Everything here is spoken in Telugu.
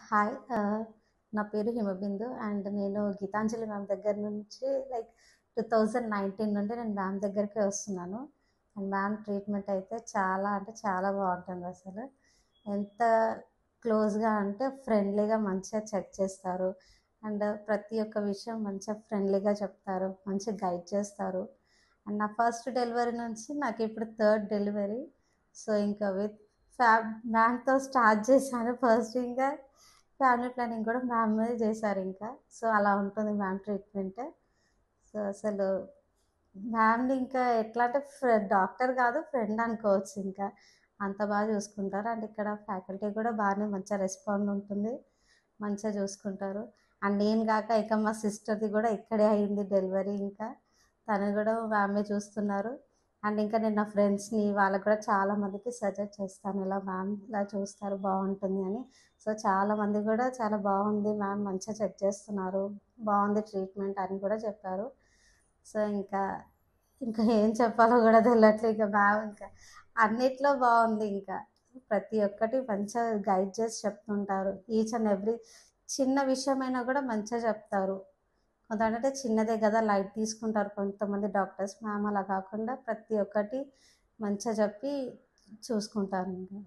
హాయ్. నా పేరు హిమబిందు అండ్ నేను గీతాంజలి మ్యామ్ దగ్గర నుంచి లైక్ 2019 నుండి నేను మ్యామ్ దగ్గరికే వస్తున్నాను. అండ్ మ్యామ్ ట్రీట్మెంట్ అయితే చాలా అంటే చాలా బాగుంటుంది అసలు. ఎంత క్లోజ్‌గా అంటే ఫ్రెండ్లీగా మంచిగా చెక్ చేస్తారు. అండ్ ప్రతి ఒక్క విషయం మంచిగా ఫ్రెండ్లీగా చెప్తారు. మంచిగా గైడ్ చేస్తారు. అండ్ నా ఫస్ట్ డెలివరీ నుంచి నాకిప్పుడు థర్డ్ డెలివరీ. సో, ఇంకా విత్ మ్యామ్‌తో స్టార్ట్ చేశాను ఫస్ట్ ఇంకా ఫ్యామిలీ ప్లానింగ్ కూడా మ్యామే చేశారింకా. సో, అలా ఉంటుంది మ్యామ్ ట్రీట్మెంట్. సో, అసలు మ్యామ్‌ని ఇంకా ఎట్లా అంటే డాక్టర్ కాదు ఫ్రెండ్ అనుకోవచ్చు ఇంకా. అంత బాగా చూసుకుంటారు. అండ్ ఇక్కడ ఫ్యాకల్టీ కూడా బాగానే మంచిగా రెస్పాండ్ ఉంటుంది. మంచిగా చూసుకుంటారు. అండ్ నేను గాక ఇక మా సిస్టర్‌ది కూడా ఇక్కడే అయింది డెలివరీ ఇంకా. తను కూడా మ్యామే చూస్తున్నారు. అండ్ ఇంకా నేను నా ఫ్రెండ్స్‌ని వాళ్ళకి కూడా చాలా మందికి సజెస్ట్ చేస్తాను. ఇలా మ్యామ్ ఇలా చూస్తారు బాగుంటుంది అని. సో, చాలామంది కూడా చాలా బాగుంది మ్యామ్ మంచిగా చెక్ చేస్తున్నారు. బాగుంది ట్రీట్మెంట్ అని కూడా చెప్పారు. సో, ఇంకా ఏం చెప్పాలో కూడా తెలవట్లే ఇక మ్యామ్ ఇంకా. అన్నిట్లో బాగుంది ఇంకా. ప్రతి ఒక్కటి మంచిగా గైడ్ చేసి చెప్తుంటారు. ఈచ్ అండ్ ఎవ్రీ చిన్న విషయమైనా కూడా మంచిగా చెప్తారు. కొంతమంది చిన్నదే కదా లైట్ తీసుకుంటారు కొంతమంది డాక్టర్స్. మ్యామ్ అలా కాకుండా ప్రతి ఒక్కటి మంచిగా చెప్పి చూసుకుంటారు ఇంకా.